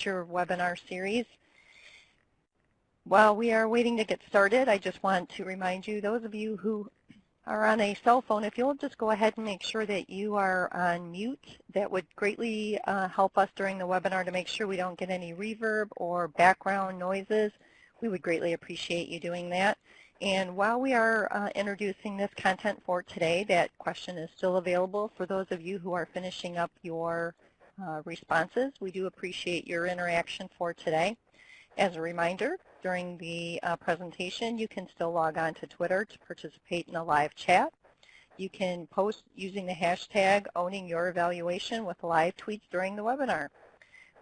Teacher webinar series. While we are waiting to get started, I just want to remind you, those of you who are on a cell phone, if you'll just go ahead and make sure that you are on mute, that would greatly help us during the webinar to make sure we don't get any reverb or background noises. We would greatly appreciate you doing that. And while we are introducing this content for today, that question is still available for those of you who are finishing up your responses. We do appreciate your interaction for today. As a reminder, during the presentation, you can still log on to Twitter to participate in a live chat. You can post using the hashtag #OwningYourEvaluation with live tweets during the webinar.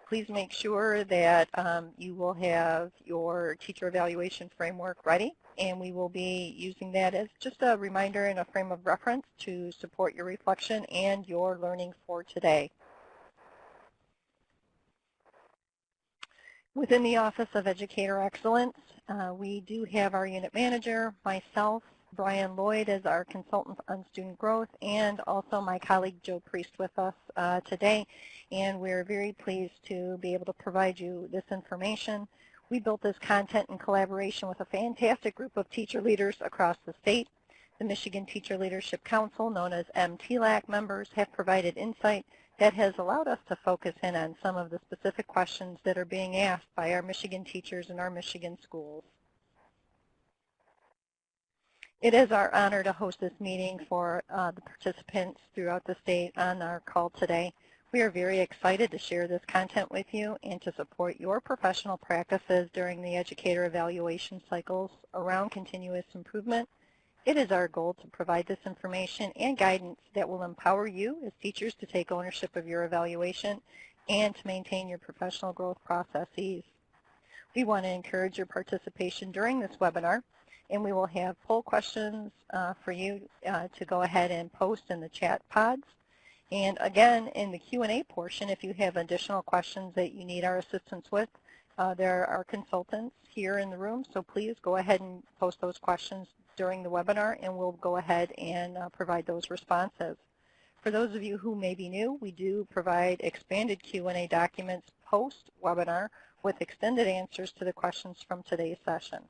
Please make sure that you will have your teacher evaluation framework ready, and we will be using that as just a reminder and a frame of reference to support your reflection and your learning for today. Within the Office of Educator Excellence, we do have our unit manager, myself, Brian Lloyd as our consultant on student growth, and also my colleague Joe Priest with us today. And we're very pleased to be able to provide you this information. We built this content in collaboration with a fantastic group of teacher leaders across the state. The Michigan Teacher Leadership Council, known as MTLAC members, have provided insight that has allowed us to focus in on some of the specific questions that are being asked by our Michigan teachers in our Michigan schools. It is our honor to host this meeting for the participants throughout the state on our call today. We are very excited to share this content with you and to support your professional practices during the educator evaluation cycles around continuous improvement. It is our goal to provide this information and guidance that will empower you as teachers to take ownership of your evaluation and to maintain your professional growth processes. We want to encourage your participation during this webinar, and we will have poll questions for you to go ahead and post in the chat pods. And again, in the Q&A portion, if you have additional questions that you need our assistance with, there are consultants here in the room, so please go ahead and post those questions during the webinar, and we'll go ahead and provide those responses. For those of you who may be new, we do provide expanded Q&A documents post-webinar with extended answers to the questions from today's session.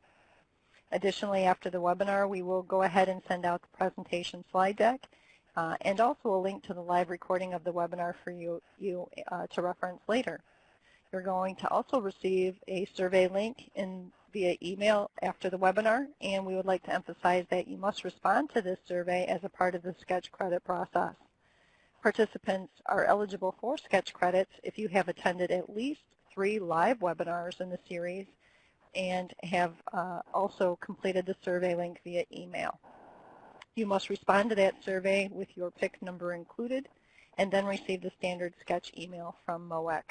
Additionally, after the webinar, we will go ahead and send out the presentation slide deck and also a link to the live recording of the webinar for you to reference later. You're going to also receive a survey link via email after the webinar, and we would like to emphasize that you must respond to this survey as a part of the Sketch credit process. Participants are eligible for Sketch credits if you have attended at least 3 live webinars in the series and have also completed the survey link via email. You must respond to that survey with your PIC number included and then receive the standard Sketch email from MOEX.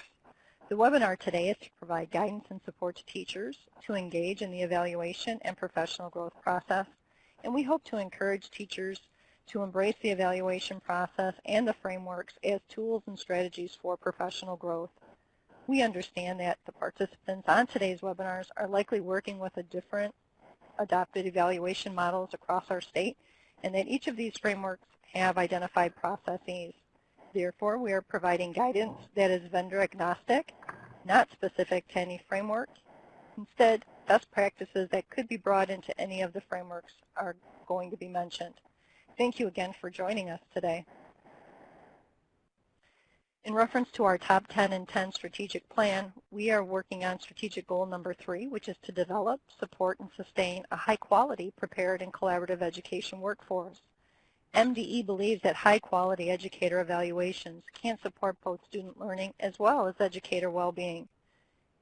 The webinar today is to provide guidance and support to teachers to engage in the evaluation and professional growth process, and we hope to encourage teachers to embrace the evaluation process and the frameworks as tools and strategies for professional growth. We understand that the participants on today's webinars are likely working with different adopted evaluation models across our state, and that each of these frameworks have identified processes. Therefore, we are providing guidance that is vendor agnostic, not specific to any framework. Instead, best practices that could be brought into any of the frameworks are going to be mentioned. Thank you again for joining us today. In reference to our top 10 and 10 strategic plan, we are working on strategic goal number 3, which is to develop, support, and sustain a high-quality, prepared, and collaborative education workforce. MDE believes that high-quality educator evaluations can support both student learning as well as educator well-being.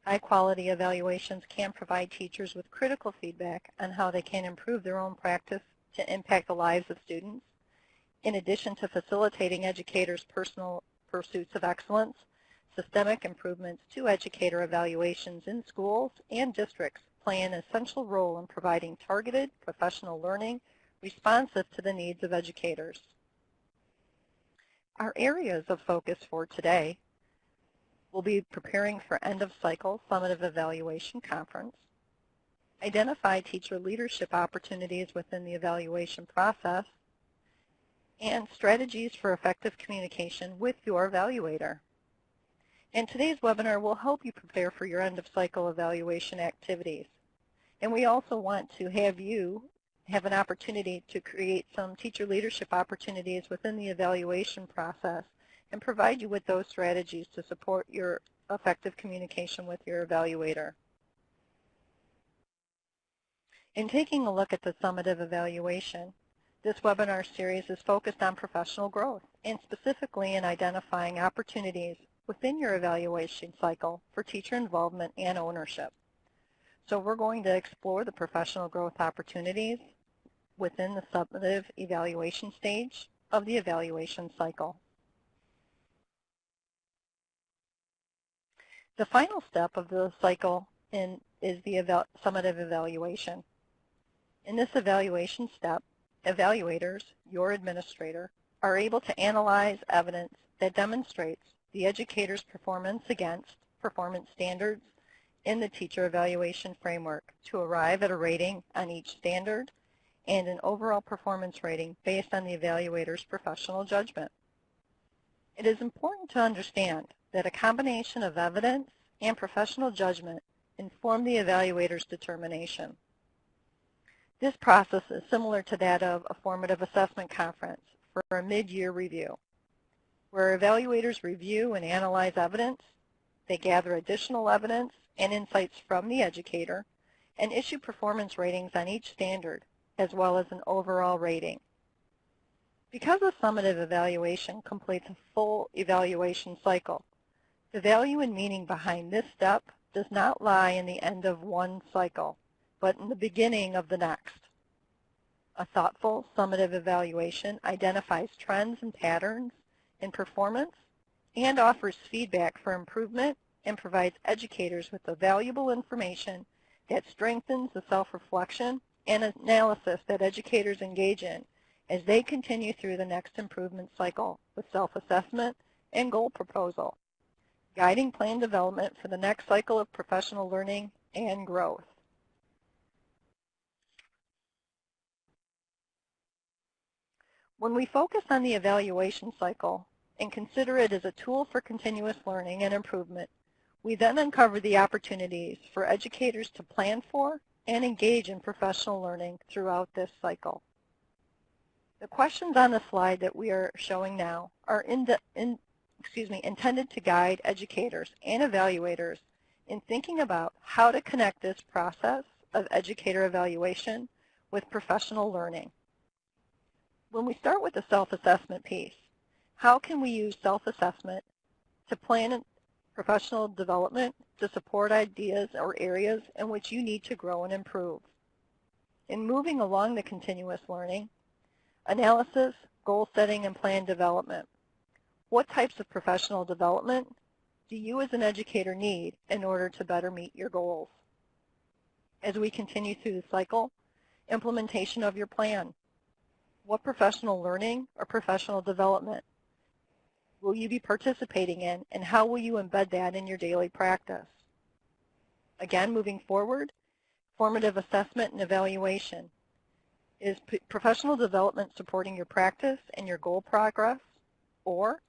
High-quality evaluations can provide teachers with critical feedback on how they can improve their own practice to impact the lives of students. In addition to facilitating educators' personal pursuits of excellence, systemic improvements to educator evaluations in schools and districts play an essential role in providing targeted professional learning responsive to the needs of educators. Our areas of focus for today will be preparing for end-of-cycle summative evaluation conference, identify teacher leadership opportunities within the evaluation process, and strategies for effective communication with your evaluator. And today's webinar will help you prepare for your end-of-cycle evaluation activities. And we also want to have you have an opportunity to create some teacher leadership opportunities within the evaluation process and provide you with those strategies to support your effective communication with your evaluator. In taking a look at the summative evaluation, this webinar series is focused on professional growth and specifically in identifying opportunities within your evaluation cycle for teacher involvement and ownership. So we're going to explore the professional growth opportunities within the summative evaluation stage of the evaluation cycle. The final step of the cycle is the summative evaluation. In this evaluation step, evaluators, your administrator, are able to analyze evidence that demonstrates the educator's performance against performance standards in the teacher evaluation framework to arrive at a rating on each standard and an overall performance rating based on the evaluator's professional judgment. It is important to understand that a combination of evidence and professional judgment inform the evaluator's determination. This process is similar to that of a formative assessment conference for a mid-year review, where evaluators review and analyze evidence, they gather additional evidence and insights from the educator, and issue performance ratings on each standard, as well as an overall rating. Because a summative evaluation completes a full evaluation cycle, the value and meaning behind this step does not lie in the end of one cycle, but in the beginning of the next. A thoughtful summative evaluation identifies trends and patterns in performance and offers feedback for improvement and provides educators with the valuable information that strengthens the self-reflection and analysis that educators engage in as they continue through the next improvement cycle with self-assessment and goal proposal, guiding plan development for the next cycle of professional learning and growth. When we focus on the evaluation cycle and consider it as a tool for continuous learning and improvement, we then uncover the opportunities for educators to plan for and engage in professional learning throughout this cycle. The questions on the slide that we are showing now are intended to guide educators and evaluators in thinking about how to connect this process of educator evaluation with professional learning. When we start with the self-assessment piece, how can we use self-assessment to plan professional development to support ideas or areas in which you need to grow and improve? In moving along the continuous learning, analysis, goal setting, and plan development, what types of professional development do you as an educator need in order to better meet your goals? As we continue through the cycle, implementation of your plan. What professional learning or professional development will you be participating in, and how will you embed that in your daily practice? Again, moving forward, formative assessment and evaluation. Is professional development supporting your practice and your goal progress, or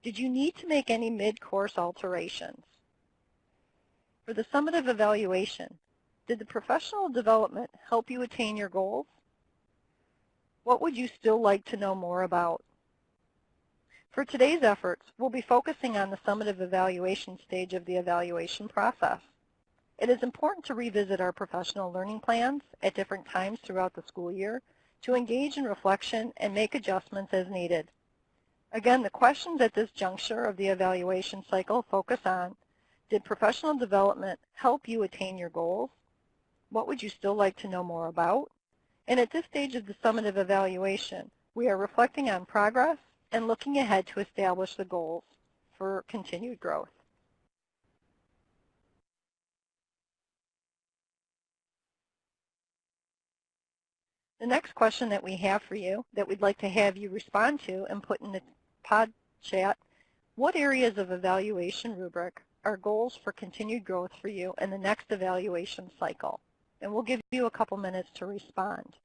did you need to make any mid-course alterations? For the summative evaluation, did the professional development help you attain your goals? What would you still like to know more about? For today's efforts, we'll be focusing on the summative evaluation stage of the evaluation process. It is important to revisit our professional learning plans at different times throughout the school year to engage in reflection and make adjustments as needed. Again, the questions at this juncture of the evaluation cycle focus on, did professional development help you attain your goals? What would you still like to know more about? And at this stage of the summative evaluation, we are reflecting on progress and looking ahead to establish the goals for continued growth. The next question that we have for you that we'd like to have you respond to and put in the pod chat, what areas of evaluation rubric are goals for continued growth for you in the next evaluation cycle? And we'll give you a couple minutes to respond.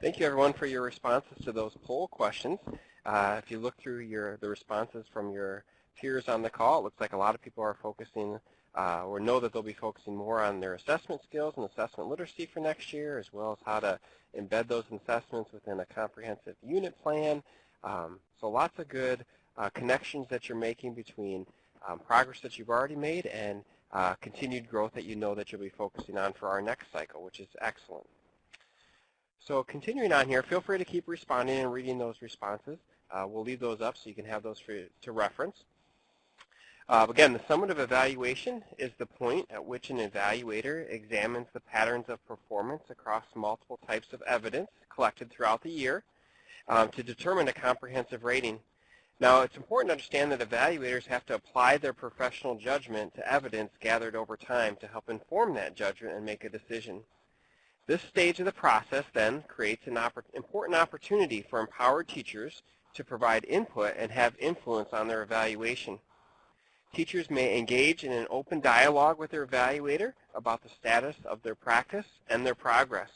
Thank you, everyone, for your responses to those poll questions. If you look through the responses from your peers on the call, it looks like a lot of people are focusing or know that they'll be focusing more on their assessment skills and assessment literacy for next year, as well as how to embed those assessments within a comprehensive unit plan. So lots of good connections that you're making between progress that you've already made and continued growth that you know that you'll be focusing on for our next cycle, which is excellent. So continuing on here, feel free to keep responding and reading those responses. We'll leave those up so you can have those to reference. Again, the summative evaluation is the point at which an evaluator examines the patterns of performance across multiple types of evidence collected throughout the year to determine a comprehensive rating. Now, it's important to understand that evaluators have to apply their professional judgment to evidence gathered over time to help inform that judgment and make a decision. This stage of the process then creates an important opportunity for empowered teachers to provide input and have influence on their evaluation. Teachers may engage in an open dialogue with their evaluator about the status of their practice and their progress.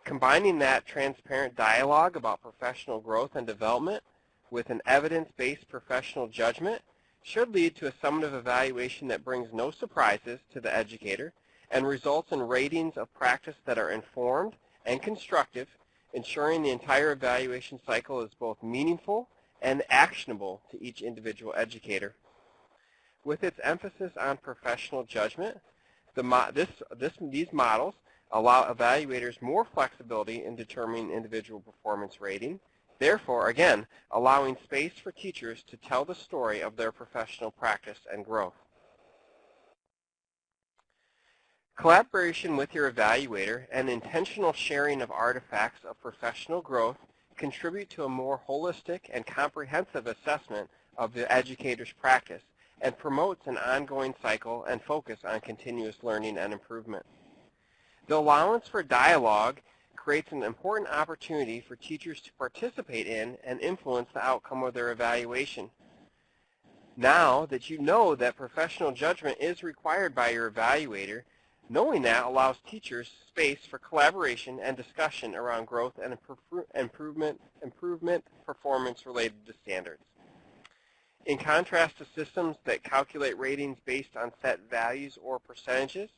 Combining that transparent dialogue about professional growth and development with an evidence-based professional judgment should lead to a summative evaluation that brings no surprises to the educator and results in ratings of practice that are informed and constructive, ensuring the entire evaluation cycle is both meaningful and actionable to each individual educator. With its emphasis on professional judgment, these models allow evaluators more flexibility in determining individual performance rating, therefore, again, allowing space for teachers to tell the story of their professional practice and growth. Collaboration with your evaluator and intentional sharing of artifacts of professional growth contribute to a more holistic and comprehensive assessment of the educator's practice and promotes an ongoing cycle and focus on continuous learning and improvement. The allowance for dialogue creates an important opportunity for teachers to participate in and influence the outcome of their evaluation. Now that you know that professional judgment is required by your evaluator, knowing that allows teachers space for collaboration and discussion around growth and improvement performance related to standards. In contrast to systems that calculate ratings based on set values or percentages,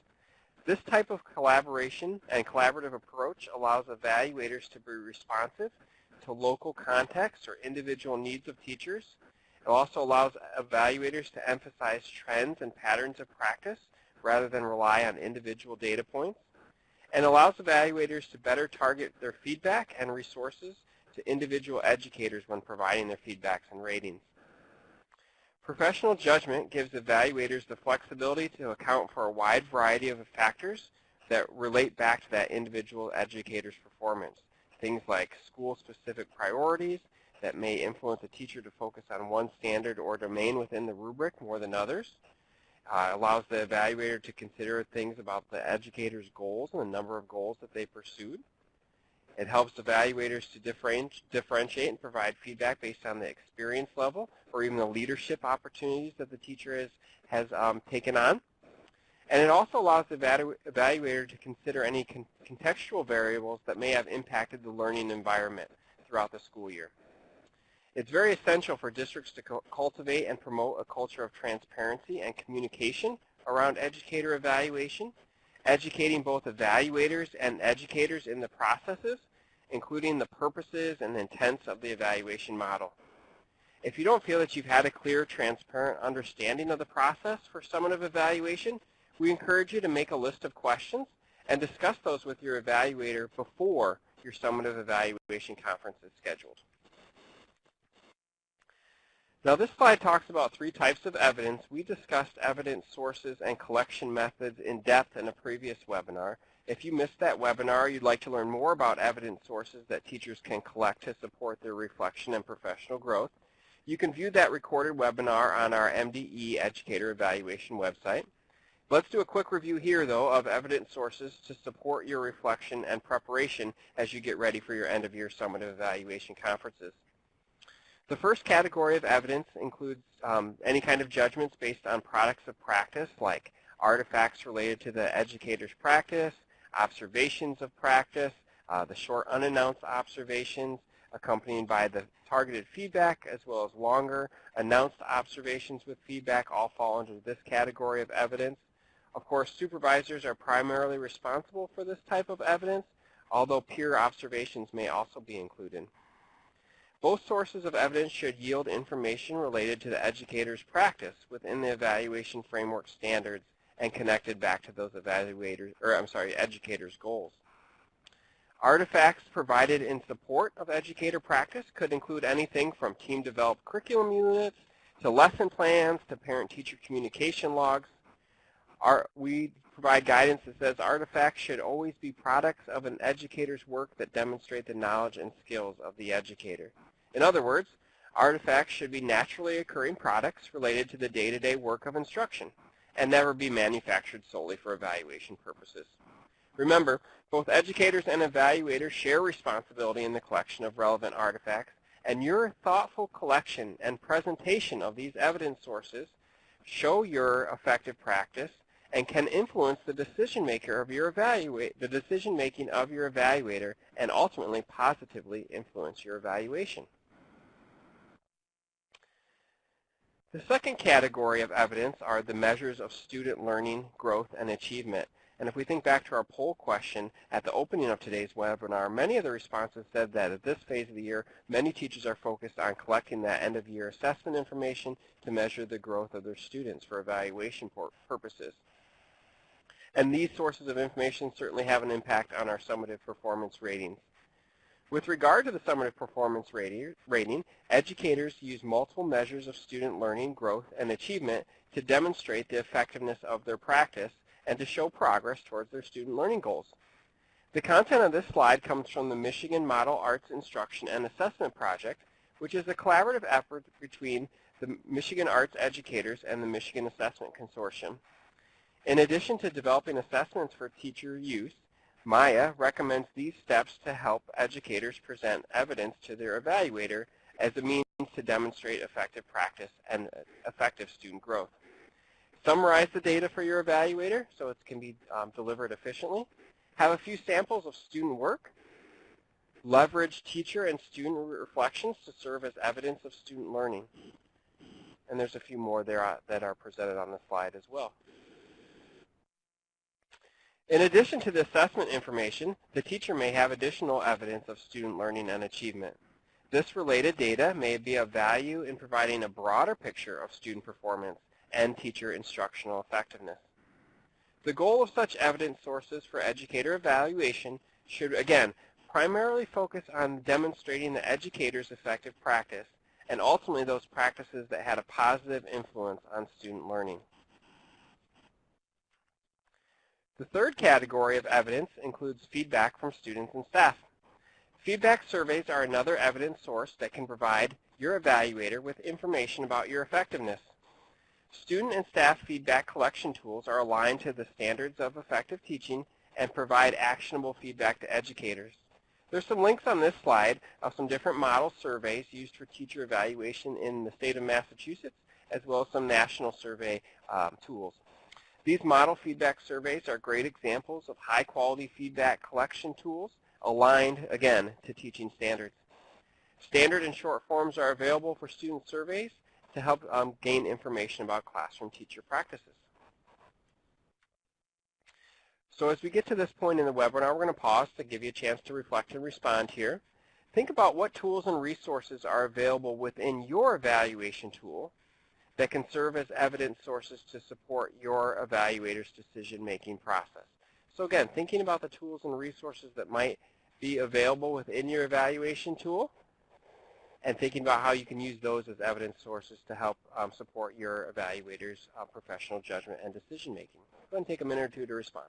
this type of collaboration and collaborative approach allows evaluators to be responsive to local contexts or individual needs of teachers. It also allows evaluators to emphasize trends and patterns of practice rather than rely on individual data points, and allows evaluators to better target their feedback and resources to individual educators when providing their feedbacks and ratings. Professional judgment gives evaluators the flexibility to account for a wide variety of factors that relate back to that individual educator's performance. Things like school-specific priorities that may influence a teacher to focus on one standard or domain within the rubric more than others. Allows the evaluator to consider things about the educator's goals and the number of goals that they pursued. It helps evaluators to differentiate and provide feedback based on the experience level or even the leadership opportunities that the teacher has taken on. And it also allows the evaluator to consider any contextual variables that may have impacted the learning environment throughout the school year. It's very essential for districts to cultivate and promote a culture of transparency and communication around educator evaluation, educating both evaluators and educators in the processes, including the purposes and intents of the evaluation model. If you don't feel that you've had a clear, transparent understanding of the process for summative evaluation, we encourage you to make a list of questions and discuss those with your evaluator before your summative evaluation conference is scheduled. Now this slide talks about 3 types of evidence. We discussed evidence sources and collection methods in depth in a previous webinar. If you missed that webinar, or you'd like to learn more about evidence sources that teachers can collect to support their reflection and professional growth, you can view that recorded webinar on our MDE Educator Evaluation website. Let's do a quick review here, though, of evidence sources to support your reflection and preparation as you get ready for your end-of-year summative evaluation conferences. The first category of evidence includes any kind of judgments based on products of practice, like artifacts related to the educator's practice, observations of practice, The short unannounced observations accompanied by the targeted feedback, as well as longer announced observations with feedback, all fall under this category of evidence. Of course, supervisors are primarily responsible for this type of evidence, although peer observations may also be included. Both sources of evidence should yield information related to the educator's practice within the evaluation framework standards and connected back to those educators' goals. Artifacts provided in support of educator practice could include anything from team-developed curriculum units to lesson plans to parent-teacher communication logs. We provide guidance that says artifacts should always be products of an educator's work that demonstrate the knowledge and skills of the educator. In other words, artifacts should be naturally occurring products related to the day-to-day work of instruction and never be manufactured solely for evaluation purposes. Remember, both educators and evaluators share responsibility in the collection of relevant artifacts, and your thoughtful collection and presentation of these evidence sources show your effective practice and can influence the decision-making of your evaluator and ultimately positively influence your evaluation. The second category of evidence are the measures of student learning, growth, and achievement. And if we think back to our poll question at the opening of today's webinar, many of the responses said that at this phase of the year, many teachers are focused on collecting that end-of-year assessment information to measure the growth of their students for evaluation purposes. And these sources of information certainly have an impact on our summative performance ratings. With regard to the summative performance rating, educators use multiple measures of student learning, growth, and achievement to demonstrate the effectiveness of their practice and to show progress towards their student learning goals. The content of this slide comes from the Michigan Model Arts Instruction and Assessment Project, which is a collaborative effort between the Michigan Arts educators and the Michigan Assessment Consortium. In addition to developing assessments for teacher use, MAIA recommends these steps to help educators present evidence to their evaluator as a means to demonstrate effective practice and effective student growth. Summarize the data for your evaluator so it can be delivered efficiently. Have a few samples of student work. Leverage teacher and student reflections to serve as evidence of student learning. And there's a few more there that are presented on the slide as well. In addition to the assessment information, the teacher may have additional evidence of student learning and achievement. This related data may be of value in providing a broader picture of student performance and teacher instructional effectiveness. The goal of such evidence sources for educator evaluation should, again, primarily focus on demonstrating the educator's effective practice and ultimately those practices that had a positive influence on student learning. The third category of evidence includes feedback from students and staff. Feedback surveys are another evidence source that can provide your evaluator with information about your effectiveness. Student and staff feedback collection tools are aligned to the standards of effective teaching and provide actionable feedback to educators. There's some links on this slide of some different model surveys used for teacher evaluation in the state of Massachusetts, as well as some national survey tools. These model feedback surveys are great examples of high-quality feedback collection tools aligned, again, to teaching standards. Standard and short forms are available for student surveys to help gain information about classroom teacher practices. So as we get to this point in the webinar, we're going to pause to give you a chance to reflect and respond here. Think about what tools and resources are available within your evaluation tool that can serve as evidence sources to support your evaluator's decision-making process. So again, thinking about the tools and resources that might be available within your evaluation tool, and thinking about how you can use those as evidence sources to help support your evaluator's professional judgment and decision making. Go ahead and take a minute or two to respond.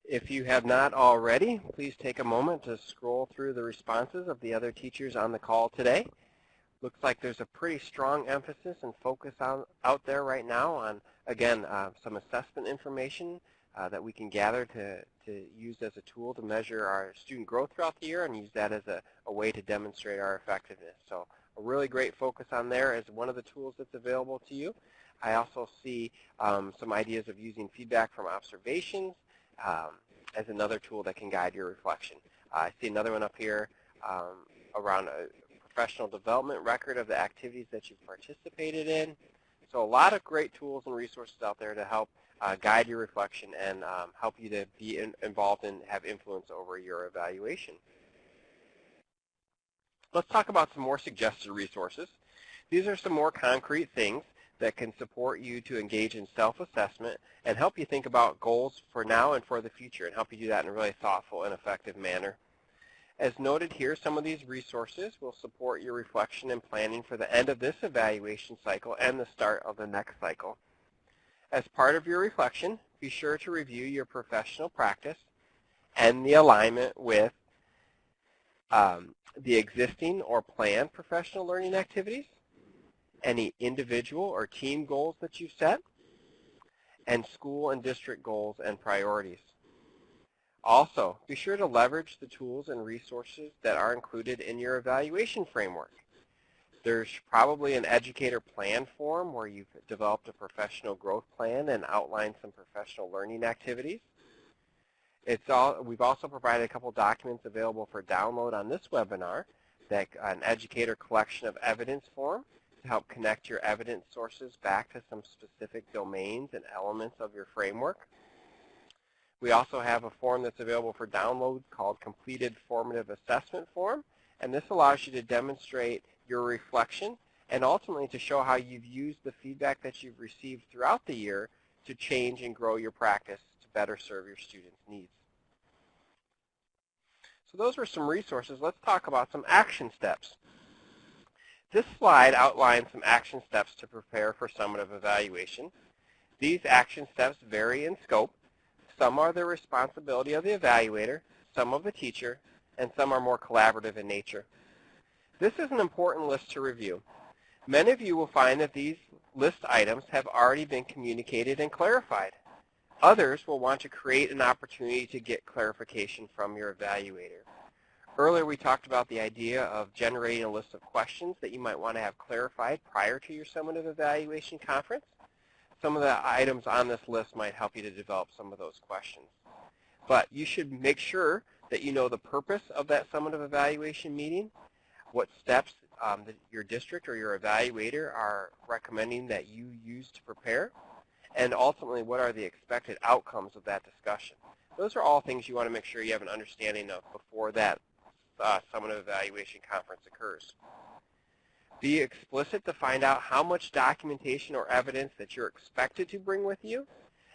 If you have not already, please take a moment to scroll through the responses of the other teachers on the call today. Looks like there's a pretty strong emphasis and focus out there right now on, again, some assessment information that we can gather to use as a tool to measure our student growth throughout the year and use that as a way to demonstrate our effectiveness. So a really great focus on there as one of the tools that's available to you. I also see some ideas of using feedback from observations as another tool that can guide your reflection. I see another one up here around a professional development record of the activities that you've participated in. So a lot of great tools and resources out there to help guide your reflection and help you to be involved and have influence over your evaluation. Let's talk about some more suggested resources. These are some more concrete things that can support you to engage in self-assessment and help you think about goals for now and for the future and help you do that in a really thoughtful and effective manner. As noted here, some of these resources will support your reflection and planning for the end of this evaluation cycle and the start of the next cycle. As part of your reflection, be sure to review your professional practice and the alignment with the existing or planned professional learning activities, any individual or team goals that you've set, and school and district goals and priorities. Also, be sure to leverage the tools and resources that are included in your evaluation framework. There's probably an educator plan form where you've developed a professional growth plan and outlined some professional learning activities. We've also provided a couple documents available for download on this webinar, an educator collection of evidence form to help connect your evidence sources back to some specific domains and elements of your framework. We also have a form that's available for download called Completed Formative Assessment Form, and this allows you to demonstrate your reflection and ultimately to show how you've used the feedback that you've received throughout the year to change and grow your practice to better serve your students' needs. So those were some resources. Let's talk about some action steps. This slide outlines some action steps to prepare for summative evaluation. These action steps vary in scope. Some are the responsibility of the evaluator, some of the teacher, and some are more collaborative in nature. This is an important list to review. Many of you will find that these list items have already been communicated and clarified. Others will want to create an opportunity to get clarification from your evaluator. Earlier we talked about the idea of generating a list of questions that you might want to have clarified prior to your summative evaluation conference. Some of the items on this list might help you to develop some of those questions. But you should make sure that you know the purpose of that summative evaluation meeting, what steps that your district or your evaluator are recommending that you use to prepare, and ultimately what are the expected outcomes of that discussion. Those are all things you want to make sure you have an understanding of before that summative evaluation conference occurs. Be explicit to find out how much documentation or evidence that you're expected to bring with you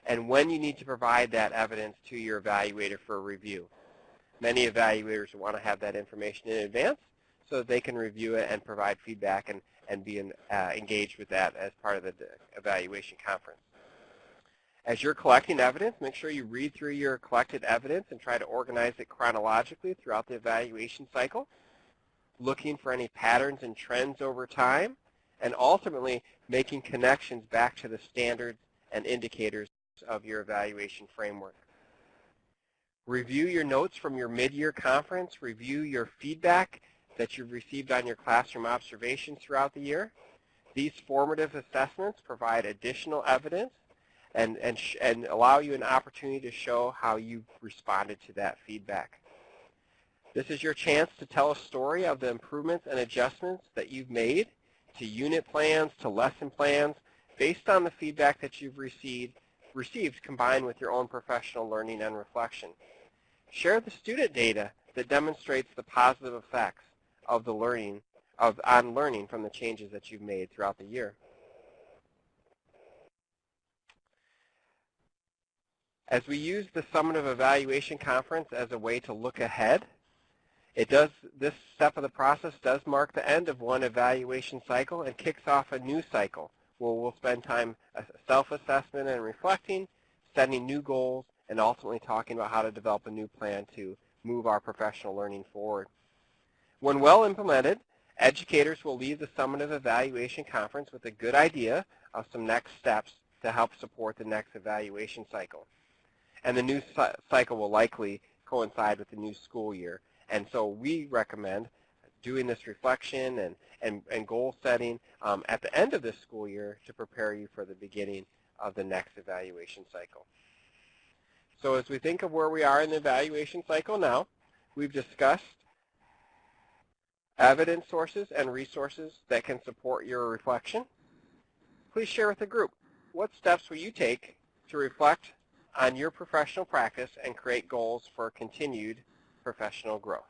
and when you need to provide that evidence to your evaluator for review. Many evaluators want to have that information in advance so that they can review it and provide feedback and be engaged with that as part of the evaluation conference. As you're collecting evidence, make sure you read through your collected evidence and try to organize it chronologically throughout the evaluation cycle, looking for any patterns and trends over time, and ultimately making connections back to the standards and indicators of your evaluation framework. Review your notes from your mid-year conference. Review your feedback that you've received on your classroom observations throughout the year. These formative assessments provide additional evidence and allow you an opportunity to show how you've responded to that feedback. This is your chance to tell a story of the improvements and adjustments that you've made to unit plans, to lesson plans, based on the feedback that you've received combined with your own professional learning and reflection. Share the student data that demonstrates the positive effects of the learning from the changes that you've made throughout the year. As we use the summative evaluation conference as a way to look ahead, this step of the process does mark the end of one evaluation cycle and kicks off a new cycle where we'll spend time self-assessment and reflecting, setting new goals, and ultimately talking about how to develop a new plan to move our professional learning forward. When well implemented, educators will leave the Summative Evaluation Conference with a good idea of some next steps to help support the next evaluation cycle. And the new cycle will likely coincide with the new school year. And so we recommend doing this reflection and goal setting at the end of this school year to prepare you for the beginning of the next evaluation cycle. So as we think of where we are in the evaluation cycle now, we've discussed evidence sources and resources that can support your reflection. Please share with the group, what steps will you take to reflect on your professional practice and create goals for continued professional growth?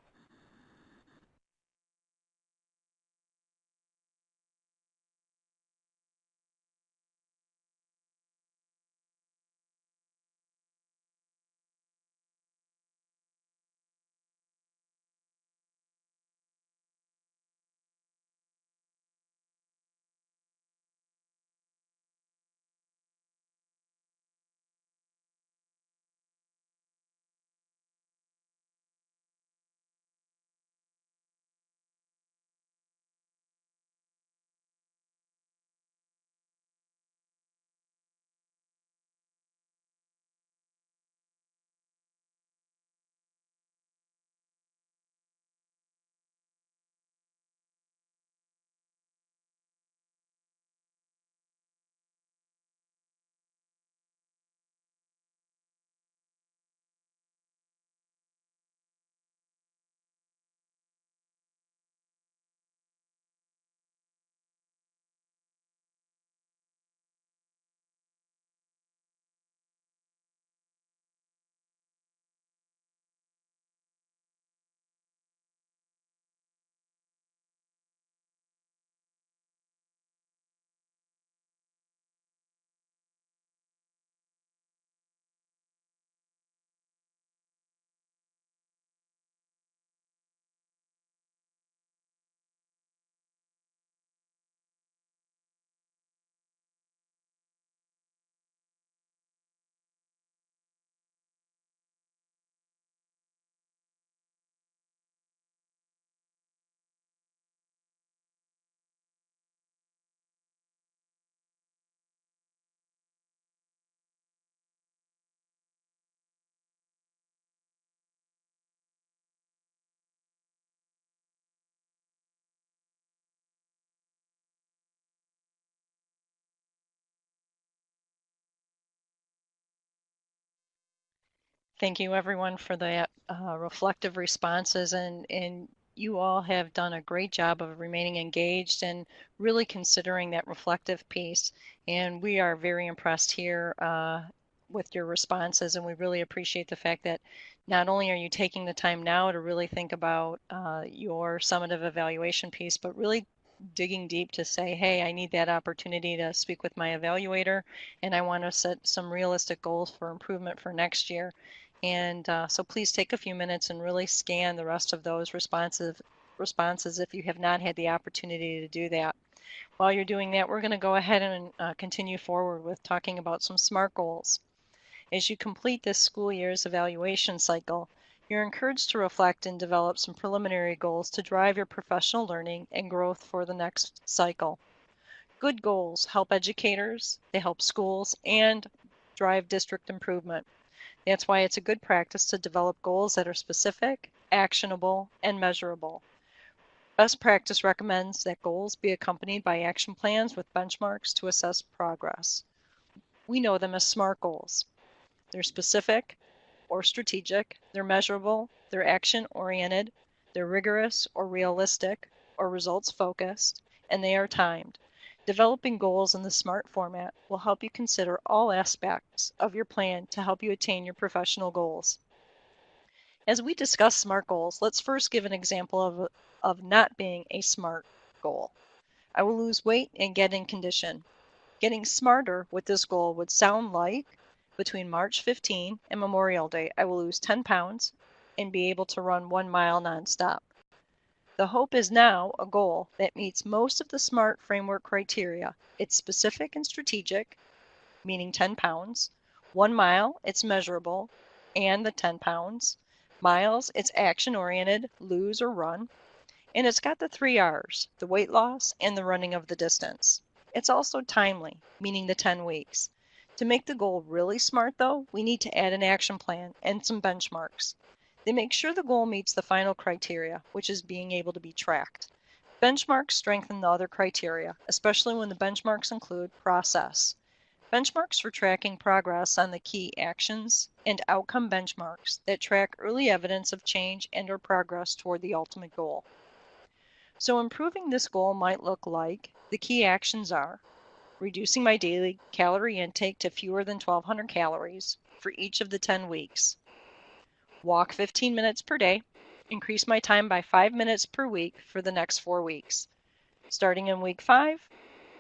Thank you everyone for that reflective responses, and you all have done a great job of remaining engaged and really considering that reflective piece. And we are very impressed here with your responses, and we really appreciate the fact that not only are you taking the time now to really think about your summative evaluation piece, but really digging deep to say, hey, I need that opportunity to speak with my evaluator, and I want to set some realistic goals for improvement for next year. And so please take a few minutes and really scan the rest of those responses if you have not had the opportunity to do that. While you're doing that, we're going to go ahead and continue forward with talking about some SMART goals. As you complete this school year's evaluation cycle, you're encouraged to reflect and develop some preliminary goals to drive your professional learning and growth for the next cycle. Good goals help educators, they help schools, and drive district improvement. That's why it's a good practice to develop goals that are specific, actionable, and measurable. Best practice recommends that goals be accompanied by action plans with benchmarks to assess progress. We know them as SMART goals. They're specific or strategic, they're measurable, they're action-oriented, they're rigorous or realistic or results-focused, and they are timed. Developing goals in the SMART format will help you consider all aspects of your plan to help you attain your professional goals. As we discuss SMART goals, let's first give an example of not being a SMART goal. I will lose weight and get in condition. Getting smarter with this goal would sound like between March 15 and Memorial Day, I will lose 10 pounds and be able to run 1 mile nonstop. The hope is now a goal that meets most of the SMART framework criteria. It's specific and strategic, meaning 10 pounds, 1 mile, it's measurable, and the 10 pounds. Miles, it's action-oriented, lose or run. And it's got the 3 R's, the weight loss and the running of the distance. It's also timely, meaning the 10 weeks. To make the goal really smart, though, we need to add an action plan and some benchmarks. They make sure the goal meets the final criteria, which is being able to be tracked. Benchmarks strengthen the other criteria, especially when the benchmarks include process. Benchmarks for tracking progress on the key actions, and outcome benchmarks that track early evidence of change and/or progress toward the ultimate goal. So improving this goal might look like the key actions are reducing my daily calorie intake to fewer than 1,200 calories for each of the 10 weeks, walk 15 minutes per day, increase my time by 5 minutes per week for the next 4 weeks. Starting in week 5,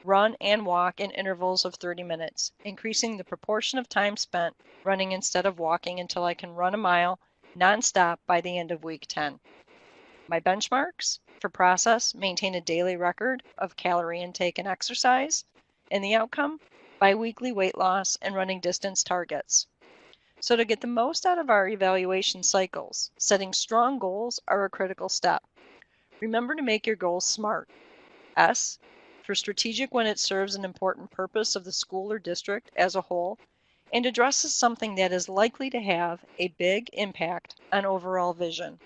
run and walk in intervals of 30 minutes, increasing the proportion of time spent running instead of walking until I can run a mile nonstop by the end of week 10. My benchmarks for process: maintain a daily record of calorie intake and exercise, and the outcome: biweekly weight loss and running distance targets. So to get the most out of our evaluation cycles, setting strong goals are a critical step. Remember to make your goals SMART. S for strategic when it serves an important purpose of the school or district as a whole and addresses something that is likely to have a big impact on overall vision.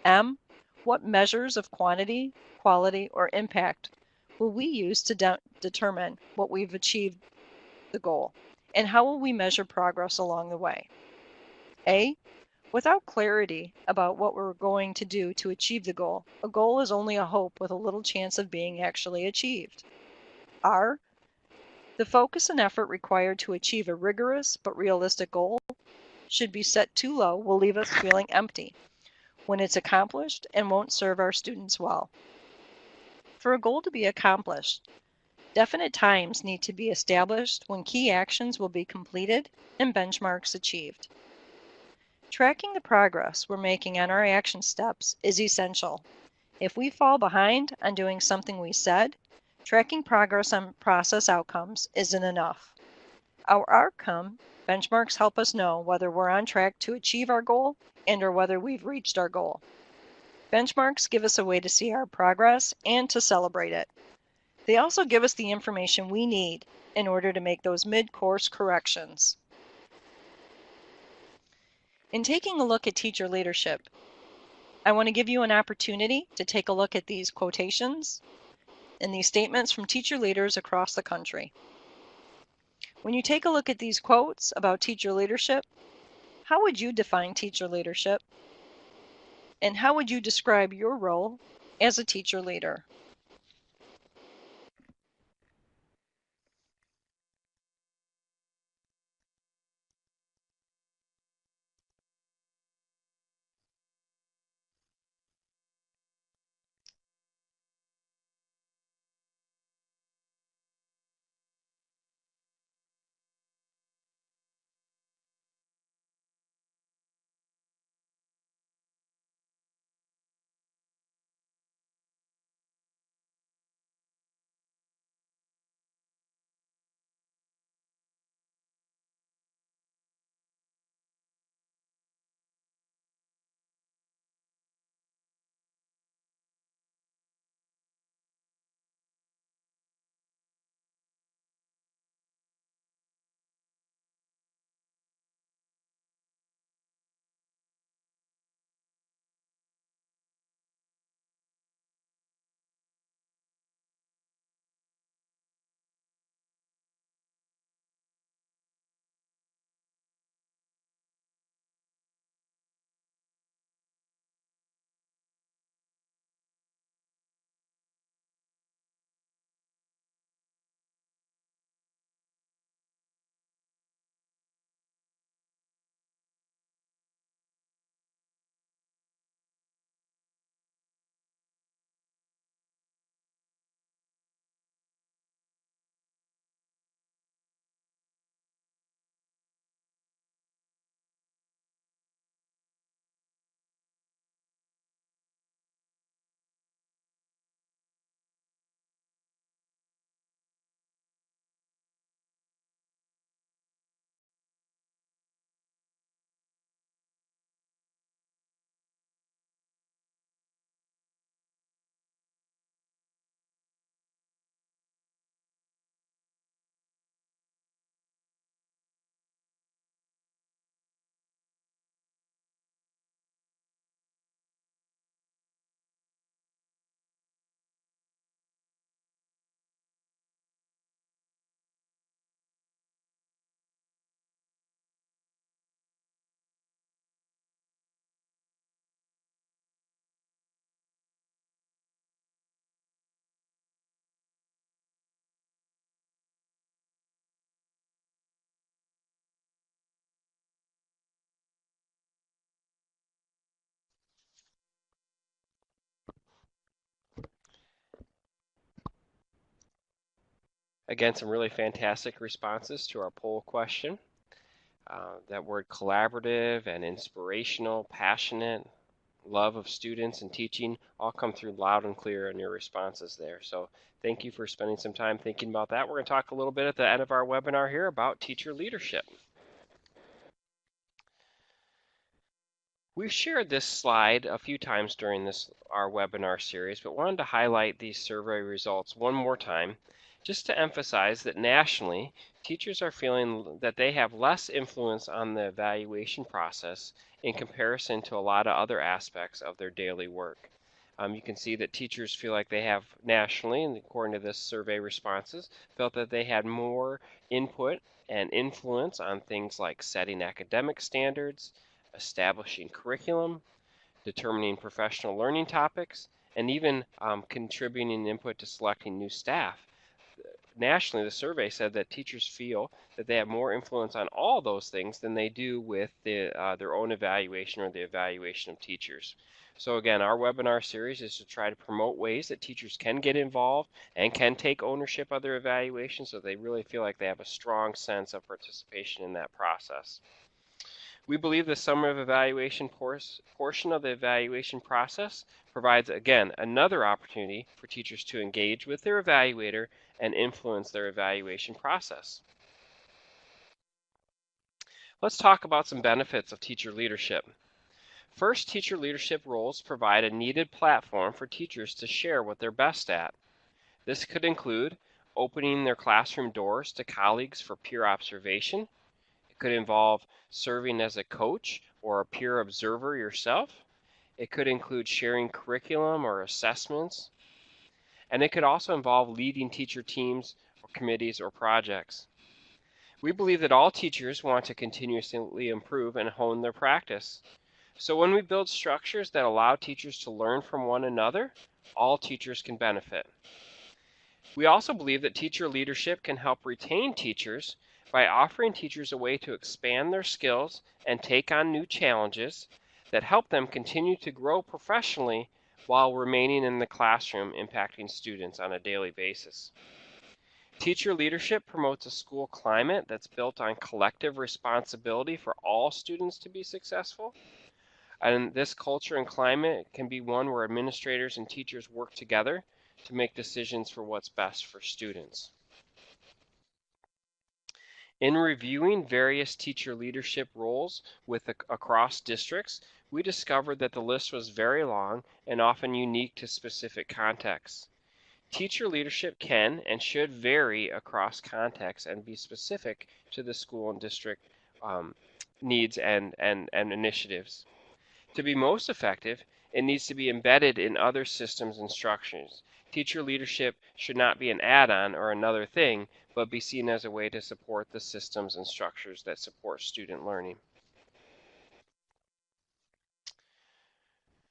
M, what measures of quantity, quality, or impact will we use to determine what we've achieved the goal, and how will we measure progress along the way? A, without clarity about what we're going to do to achieve the goal, a goal is only a hope with a little chance of being actually achieved. R, the focus and effort required to achieve a rigorous but realistic goal should be set too low, will leave us feeling empty when it's accomplished and won't serve our students well. For a goal to be accomplished, definite times need to be established when key actions will be completed and benchmarks achieved. Tracking the progress we're making on our action steps is essential. If we fall behind on doing something we said, tracking progress on process outcomes isn't enough. Our outcome benchmarks help us know whether we're on track to achieve our goal and/or whether we've reached our goal. Benchmarks give us a way to see our progress and to celebrate it. They also give us the information we need in order to make those mid-course corrections. In taking a look at teacher leadership, I want to give you an opportunity to take a look at these quotations and these statements from teacher leaders across the country. When you take a look at these quotes about teacher leadership, how would you define teacher leadership? And how would you describe your role as a teacher leader? Again, some really fantastic responses to our poll question. That word collaborative and inspirational, passionate, love of students and teaching all come through loud and clear in your responses there. So thank you for spending some time thinking about that. We're going to talk a little bit at the end of our webinar here about teacher leadership. We've shared this slide a few times during our webinar series, but wanted to highlight these survey results one more time just to emphasize that nationally, teachers are feeling that they have less influence on the evaluation process in comparison to a lot of other aspects of their daily work. You can see that teachers feel like they have nationally, and according to this survey responses, felt that they had more input and influence on things like setting academic standards, establishing curriculum, determining professional learning topics, and even contributing input to selecting new staff. Nationally, the survey said that teachers feel that they have more influence on all those things than they do with their own evaluation or the evaluation of teachers. So again, our webinar series is to try to promote ways that teachers can get involved and can take ownership of their evaluation so they really feel like they have a strong sense of participation in that process. We believe the summative evaluation portion of the evaluation process provides, again, another opportunity for teachers to engage with their evaluator and influence their evaluation process. Let's talk about some benefits of teacher leadership. First, teacher leadership roles provide a needed platform for teachers to share what they're best at. This could include opening their classroom doors to colleagues for peer observation. It could involve serving as a coach or a peer observer yourself. It could include sharing curriculum or assessments. And it could also involve leading teacher teams or committees or projects. We believe that all teachers want to continuously improve and hone their practice. So when we build structures that allow teachers to learn from one another, all teachers can benefit. We also believe that teacher leadership can help retain teachers by offering teachers a way to expand their skills and take on new challenges that help them continue to grow professionally while remaining in the classroom impacting students on a daily basis. Teacher leadership promotes a school climate that's built on collective responsibility for all students to be successful. And this culture and climate can be one where administrators and teachers work together to make decisions for what's best for students. In reviewing various teacher leadership roles across districts, we discovered that the list was very long and often unique to specific contexts. Teacher leadership can and should vary across contexts and be specific to the school and district needs and initiatives. To be most effective, it needs to be embedded in other systems and structures. Teacher leadership should not be an add-on or another thing, but be seen as a way to support the systems and structures that support student learning.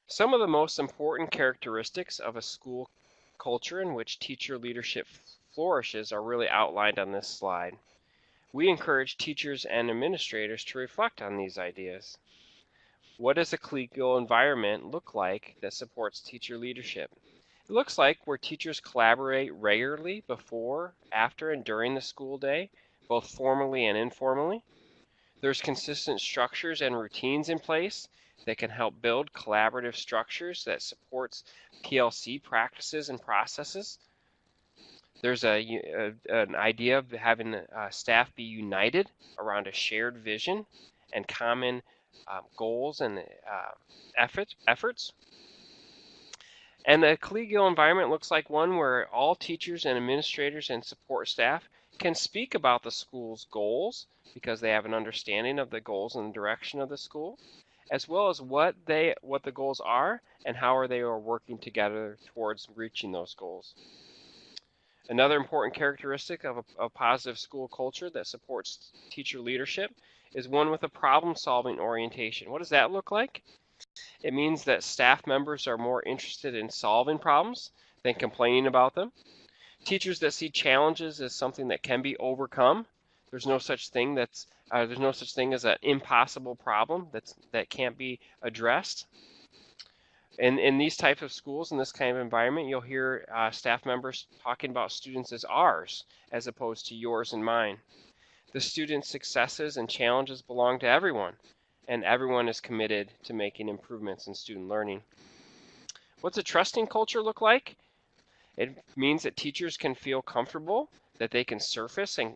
Some of the most important characteristics of a school culture in which teacher leadership flourishes are really outlined on this slide. We encourage teachers and administrators to reflect on these ideas. What does a collegial environment look like that supports teacher leadership? It looks like where teachers collaborate regularly before, after, and during the school day, both formally and informally. There's consistent structures and routines in place that can help build collaborative structures that supports PLC practices and processes. There's an idea of having staff be united around a shared vision and common goals and efforts. And the collegial environment looks like one where all teachers and administrators and support staff can speak about the school's goals because they have an understanding of the goals and the direction of the school, as well as what the goals are and how they are working together towards reaching those goals. Another important characteristic of a positive school culture that supports teacher leadership is one with a problem-solving orientation. What does that look like? It means that staff members are more interested in solving problems than complaining about them. Teachers that see challenges as something that can be overcome. There's no such thing as an impossible problem that can't be addressed. In these types of schools, in this kind of environment, you'll hear staff members talking about students as ours as opposed to yours and mine. The students' successes and challenges belong to everyone, and everyone is committed to making improvements in student learning. What's a trusting culture look like? It means that teachers can feel comfortable, that they can surface and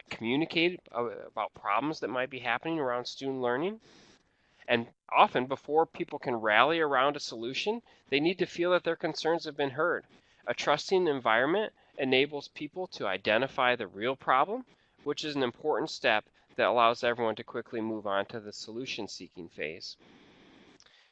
communicate about problems that might be happening around student learning. And often, before people can rally around a solution, they need to feel that their concerns have been heard. A trusting environment enables people to identify the real problem, which is an important step that allows everyone to quickly move on to the solution-seeking phase.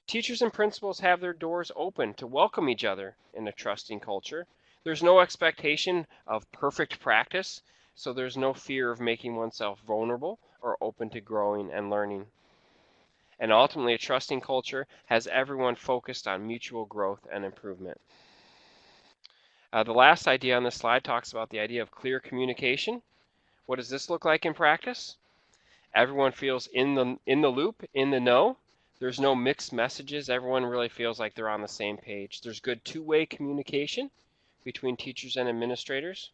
Teachers and principals have their doors open to welcome each other in a trusting culture. There's no expectation of perfect practice, so there's no fear of making oneself vulnerable or open to growing and learning. And ultimately, a trusting culture has everyone focused on mutual growth and improvement. The last idea on this slide talks about the idea of clear communication. What does this look like in practice? Everyone feels in the loop, in the know. There's no mixed messages. Everyone really feels like they're on the same page. There's good two-way communication between teachers and administrators.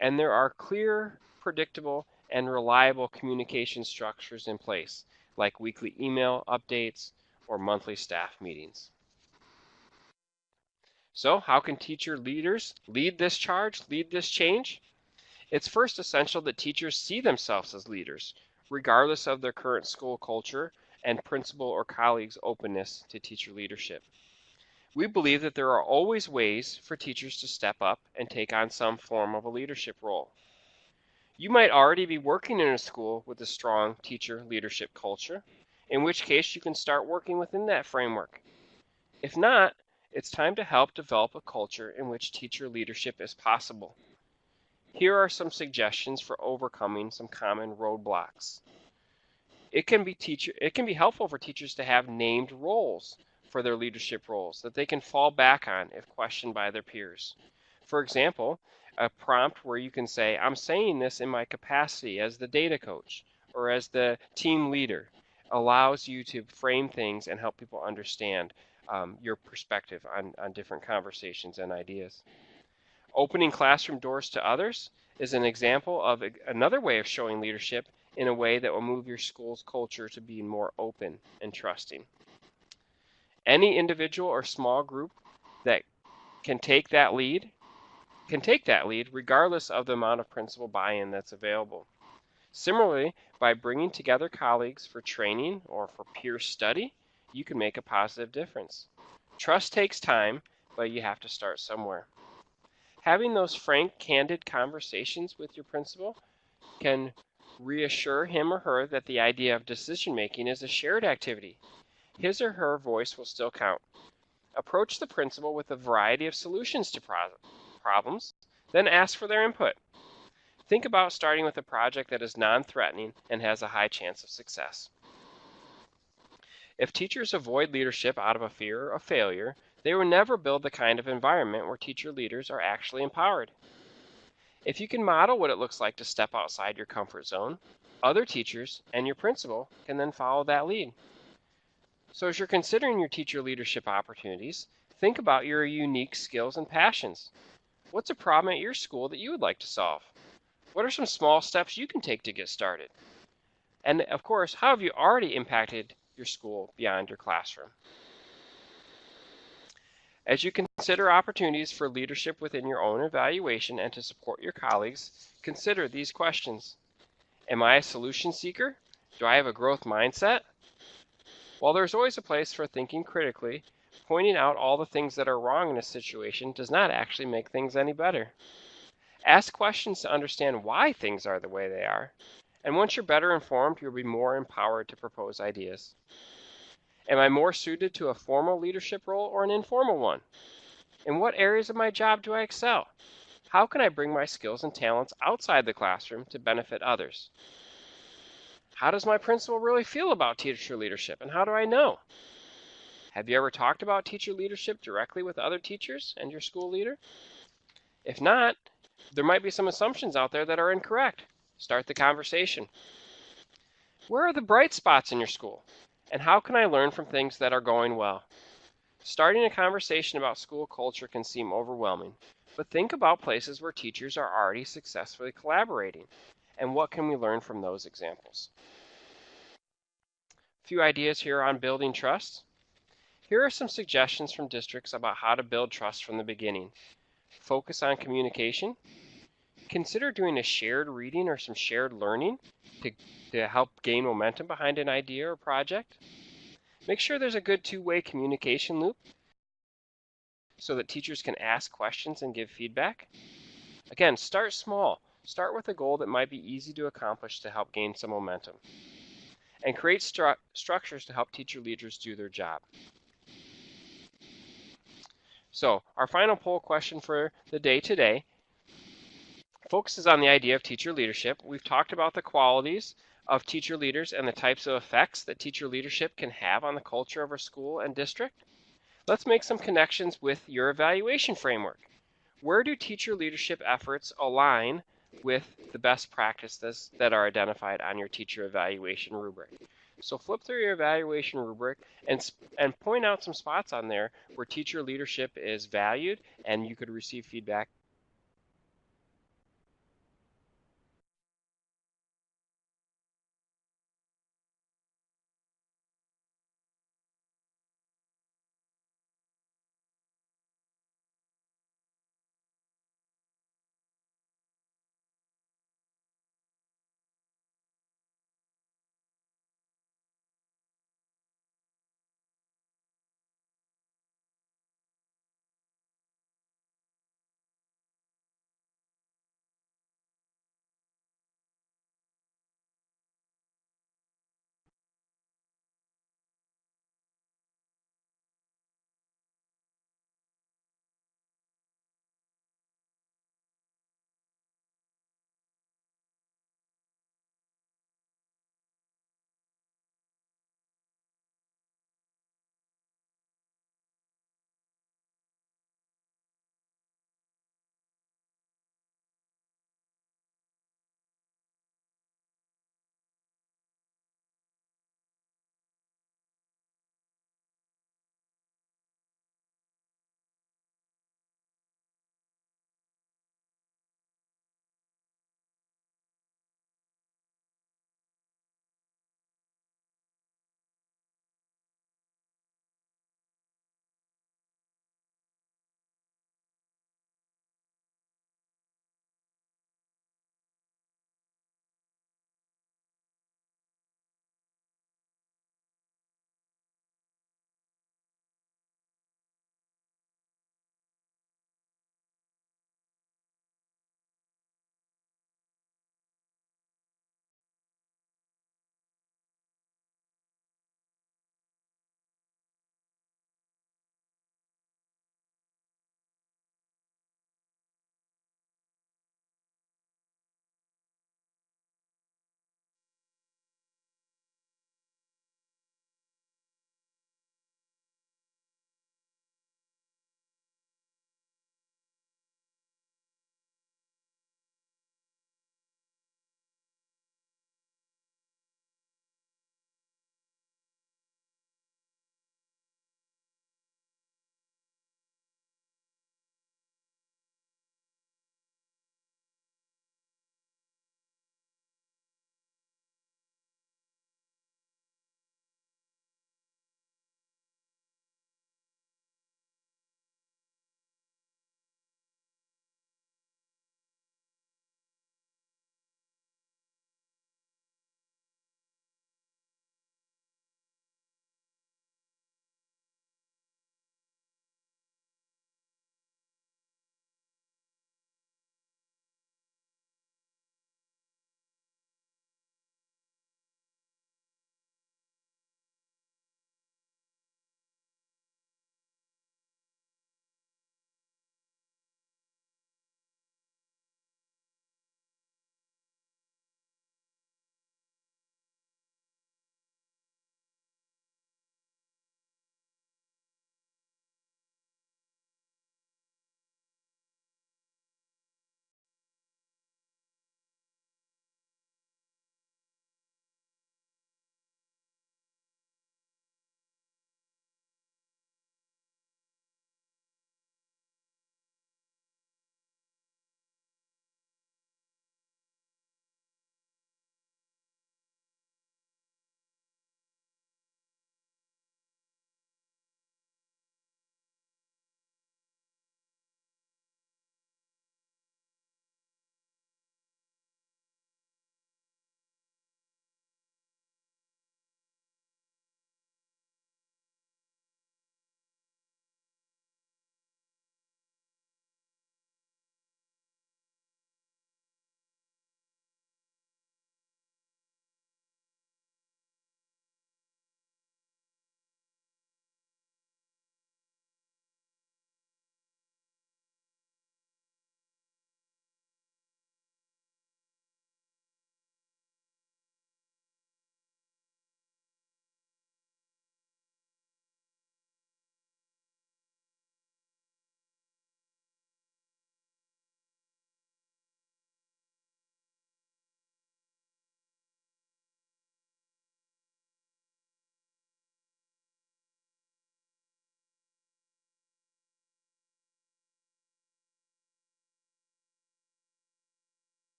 And there are clear, predictable, and reliable communication structures in place, like weekly email updates or monthly staff meetings. So how can teacher leaders lead this charge, lead this change? It's first essential that teachers see themselves as leaders, regardless of their current school culture and principal or colleagues' openness to teacher leadership. We believe that there are always ways for teachers to step up and take on some form of a leadership role. You might already be working in a school with a strong teacher leadership culture, in which case you can start working within that framework. If not, it's time to help develop a culture in which teacher leadership is possible. Here are some suggestions for overcoming some common roadblocks. It can be helpful for teachers to have named roles for their leadership roles that they can fall back on if questioned by their peers. For example, a prompt where you can say, I'm saying this in my capacity as the data coach or as the team leader, allows you to frame things and help people understand your perspective on different conversations and ideas. Opening classroom doors to others is an example of another way of showing leadership in a way that will move your school's culture to be more open and trusting. Any individual or small group that can take that lead regardless of the amount of principal buy-in that's available. Similarly, by bringing together colleagues for training or for peer study, you can make a positive difference. Trust takes time, but you have to start somewhere. Having those frank, candid conversations with your principal can reassure him or her that the idea of decision-making is a shared activity. His or her voice will still count. Approach the principal with a variety of solutions to problems, then ask for their input. Think about starting with a project that is non-threatening and has a high chance of success. If teachers avoid leadership out of a fear of failure, they will never build the kind of environment where teacher leaders are actually empowered. If you can model what it looks like to step outside your comfort zone, other teachers and your principal can then follow that lead. So as you're considering your teacher leadership opportunities, think about your unique skills and passions. What's a problem at your school that you would like to solve? What are some small steps you can take to get started? And of course, how have you already impacted your school beyond your classroom? As you consider opportunities for leadership within your own evaluation and to support your colleagues, consider these questions. Am I a solution seeker? Do I have a growth mindset? While there's always a place for thinking critically, pointing out all the things that are wrong in a situation does not actually make things any better. Ask questions to understand why things are the way they are, and once you're better informed, you'll be more empowered to propose ideas. Am I more suited to a formal leadership role or an informal one? In what areas of my job do I excel? How can I bring my skills and talents outside the classroom to benefit others? How does my principal really feel about teacher leadership, and how do I know? Have you ever talked about teacher leadership directly with other teachers and your school leader? If not, there might be some assumptions out there that are incorrect. Start the conversation. Where are the bright spots in your school? And how can I learn from things that are going well? Starting a conversation about school culture can seem overwhelming, but think about places where teachers are already successfully collaborating, and what can we learn from those examples? A few ideas here on building trust. Here are some suggestions from districts about how to build trust from the beginning. Focus on communication. Consider doing a shared reading or some shared learning to help gain momentum behind an idea or project. Make sure there's a good two-way communication loop so that teachers can ask questions and give feedback. Again, start small. Start with a goal that might be easy to accomplish to help gain some momentum. And create structures to help teacher leaders do their job. So, our final poll question for the day today focuses on the idea of teacher leadership. We've talked about the qualities of teacher leaders and the types of effects that teacher leadership can have on the culture of our school and district. Let's make some connections with your evaluation framework. Where do teacher leadership efforts align with the best practices that are identified on your teacher evaluation rubric? So flip through your evaluation rubric and point out some spots on there where teacher leadership is valued and you could receive feedback